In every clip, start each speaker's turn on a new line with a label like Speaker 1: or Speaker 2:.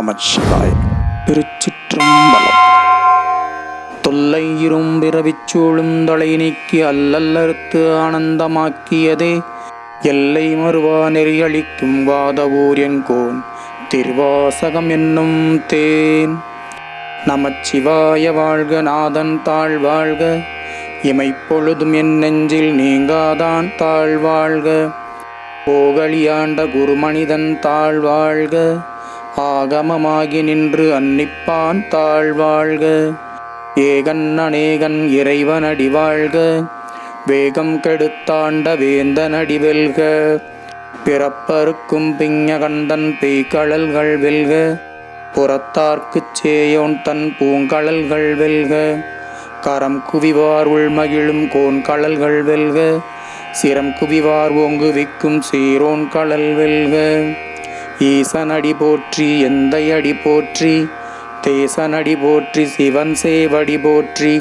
Speaker 1: நமச்சிவாய. திருச்சிற்றம்பலம். தொல்லை இரும்பிறவிச்சூழும் தலை நீக்கி அல்லல்லறுத்து ஆனந்தமாக்கியதே எல்லை மறுவா நெறியளிக்கும் வாதவூர் என்கோன் திருவாசகம் என்னும் தேன். நமச்சிவாய வாழ்க, நாதன் தாழ் வாழ்க, இமைப்பொழுதும் என் நெஞ்சில் நீங்காதான் தாழ் வாழ்க. போகலியாண்ட குருமனிதன் தாழ் வாழ்க, ஆகமமாகி நின்று அன்னிப்பான் தாழ் வாழ்க. ஏகன் அநேகன் இறைவனடி வாழ்க, வேகம் கெடுத்தாண்ட வேந்தனடி வெல்க. பிறப்பருக்கும் பிஞகண்டன் பெய்கழல்கள் வெல்க, புறத்தார்க்குச் சேயோன் தன் பூங்கழல்கள் வெல்க. கரம் குவிவார் உள்மகிழும் கோன்கழல்கள் வெல்க, சிரம் குவிவார் ஓங்கு விக்கும் சீரோன் கழல் வெல்க. ஈசனடி போற்றி எந்தை அடி போற்றி, தேசனடி போற்றி சிவன் சேவடி போற்றி.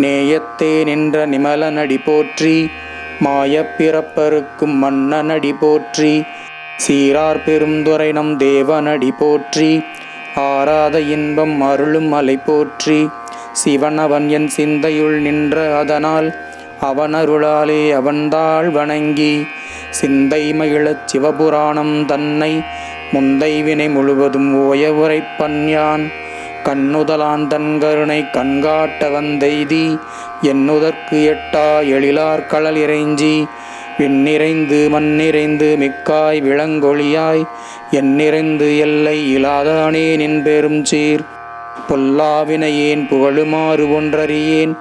Speaker 1: நேயத்தே நின்ற நிமலனடி போற்றி, மாயப் பிறப்பருக்கும் மன்னனடி போற்றி. சீரார் பெருந்துரை நம் தேவனடி போற்றி, ஆராத இன்பம் அருளும் அலை போற்றி. சிவன் அவன் என் சிந்தையுள் நின்ற அதனால், அவன் அருளாலே அவன்தாள் வணங்கி. சிந்தை மகிழச் சிவபுராணம் தன்னை, முந்தை வினை முழுவதும் ஓய உரைப்பன் யான். கண்ணுதலான் தன் கருணை கண்காட்ட வந்தெய்தி, என்னுதற்கு எட்டா எழிலார் கழல் இறைஞ்சி. விண்ணிறைந்து மண்ணிறைந்து மிக்காய் விளங்கொழியாய், எண்ணிறைந்து எல்லை இலாதானே நின் பெரும் சீர். பொல்லாவினையேன் புகழுமாறு ஒன்றறியேன்,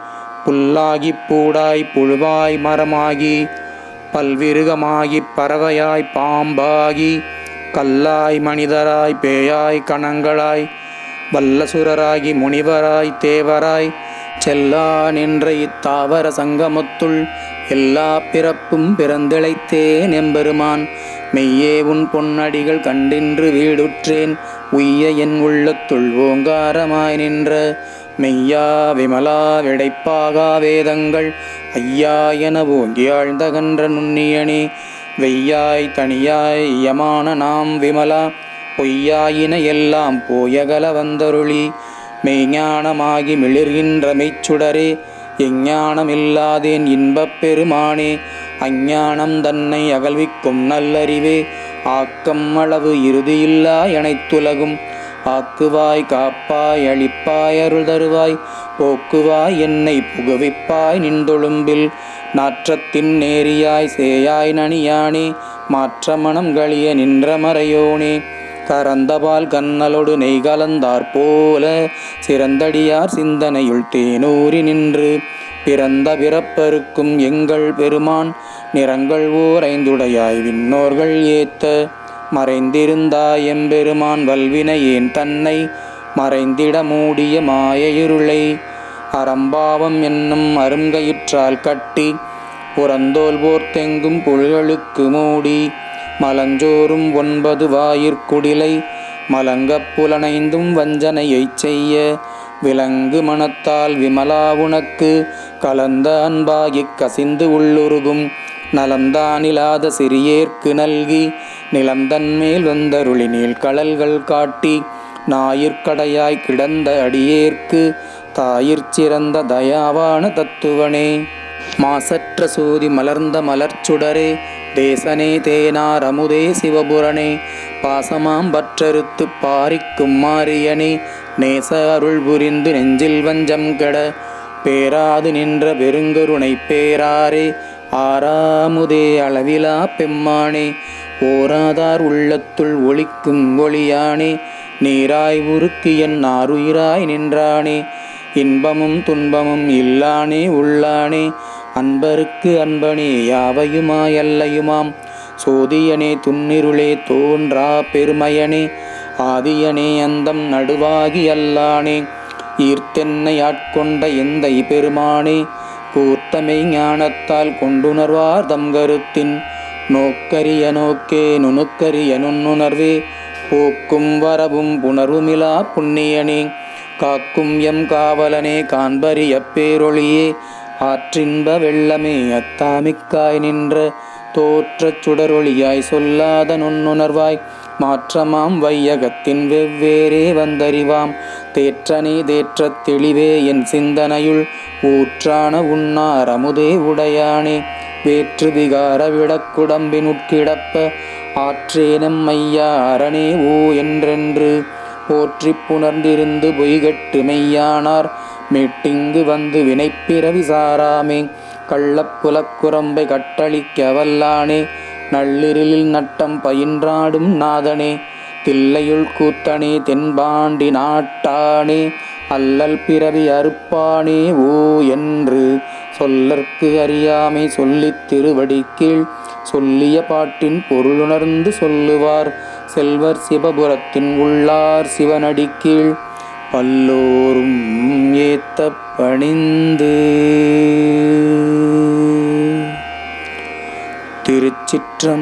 Speaker 1: புல்லாகிப் பூடாய் புழுவாய் மரமாகி, பல்விருகமாகிப் பறவையாய் பாம்பாகி, கல்லாய் மனிதராய் பேயாய் கணங்களாய், வல்லசுரராகி முனிவராய் தேவராய், செல்லா நின்ற இத்தாவர சங்கமத்துள் எல்லா பிறப்பும் பிறந்திழைத்தேன் எம்பெருமான். மெய்யே உன் பொன்னடிகள் கண்டின்று வீடுற்றேன், உய்ய என் உள்ளத்துள் ஓங்காரமாய் நின்ற. மெய்யா விமலா விடைப்பாகா வேதங்கள், ஐயா என ஓங்கி ஆழ்ந்தகன்ற நுண்ணியனே. வெய்யாய் தனியாய் யமான நாம் விமலா, பொய்யாயின எல்லாம் போயகல வந்தருளி. மெய்ஞானமாகி மிளிர்கின்ற மெய்ச்சுடரே, எஞ்ஞானமில்லாதேன் இன்பப் பெருமானே. அஞ்ஞானம் தன்னை அகல்விக்கும் நல்லறிவே, ஆக்கம் அளவு இறுதியில்லா அனைத்துலகும். ஆக்குவாய் காப்பாய் அளிப்பாய் அருள் தருவாய், போக்குவாய் என்னை புகுவிப்பாய் நின்றொழும்பில். நாற்றத்தின் நேரியாய் சேயாய் நனியானே, மாற்ற மனம் களிய நின்ற மறையோனே. கரந்தபால் கண்ணலொடு நெய் கலந்தாற் போல, சிறந்தடியார் சிந்தனையுள் தேனூறி நின்று. பிறந்த பிறப்பருக்கும் எங்கள் பெருமான், நிறங்கள் ஓர் ஐந்துடையாய் விண்ணோர்கள் ஏத்த. மறைந்திருந்தாய் எம்பெருமான் வல்வினையேன் தன்னை, மறைந்திட மூடிய மாய இருளை. அறம்பாவம் என்னும் அருங்கயிற்றால் கட்டி, புறந்தோல் போர்த்தெங்கும் புல்களுக்கு மூடி. மலஞ்சோறும் 9 வாயிற்குடிலை, மலங்கப் புலனைந்தும் வஞ்சனையைச் செய்ய. விலங்கு மனத்தால் விமலா உனக்கு, கலந்த அன்பாகிக் கசிந்து உள்ளுருகும். நலம்தானிலாத சிறியேற்கு நல்கி, நிலம்தன்மேல் வந்தருளி நீள் கழல்கள் காட்டி. ஞாயிற்கடையாய் கிடந்த அடியேற்கு, தாயிற்சிறந்த தயாவான தத்துவனே. மாசற்ற சோதி மலர்ந்த மலர்ச்சுடரே, தேசனே தேனார் அமுதே சிவபுரனே. பாசமாம் பற்றறுத்து பாரிக்கும் மாரியனே, நேச அருள் புரிந்து நெஞ்சில் வஞ்சம் கெட. பேராது நின்ற பெருங்கருணை பேராரே, ஆறாமுதே அளவிலா பெம்மானே. ஓராதார் உள்ளத்துள் ஒளிக்கும் ஒளியானே, நீராய் உருக்கி என் ஆருயிராய் நின்றானே. இன்பமும் துன்பமும் இல்லானே உள்ளானே, அன்பருக்கு அன்பனே யாவையுமாய் அல்லையுமாம். சோதியனே துன்னிருளே தோன்றா பெருமையனே, ஆதியனே அந்தம் நடுவாகி அல்லானே. ஈர்த்தென்னை ஆட்கொண்ட எந்தை பெருமானே, கூர்த்தமை ஞானத்தால் கொண்டுணர்வார் தம் கருத்தின். நோக்கரிய நோக்கே நுணுக்கரிய நுண்ணுணர்வே, போக்கும் வரவும் புணர்வுமிலா புண்ணியனே. காக்கும் எம் காவலனே காண்பரிய பேரொளியே, ஆற்றின்ப வெள்ளமே அத்தாமிக்காய் நின்ற. தோற்றச் சுடரொளியாய் சொல்லாத நுண்ணுணர்வாய், மாற்றமாம் வையகத்தின் வெவ்வேறே வந்தறிவாம் தேற்றனே தேற்றத் தெளிவே என் சிந்தனையுள் ஊற்றான உண்ணார் அமுதே உடையானே வேற்று விகார விடக்குடம்பினுட்கிடப்ப ஆற்றேனம் மையா அரணே ஓ என்றென்று போற்றிப் புணர்ந்திருந்து பொய்கட்டு மெய்யானார் மீட்டிங்கு வந்து வினைப்பிறவி சாராமே கள்ளப்புலக்குரம்பை கட்டளிக்க வல்லானே நள்ளிருளில் நட்டம் பயின்றாடும் நாதனே தில்லையுள் கூத்தனே தென்பாண்டி நாட்டானே அல்லல் பிறவி அறுப்பானே ஓ என்று சொல்லற்கு அறியாமை சொல்லித் திருவடிக்கீழ் சொல்லிய பாட்டின் பொருளுணர்ந்து சொல்லுவார் செல்வர் சிவபுரத்தின் உள்ளார் சிவனடிக்கீழ் பல்லோரும் ஏத்தப் பணிந்து. திருச்சிற்றம்பலம்.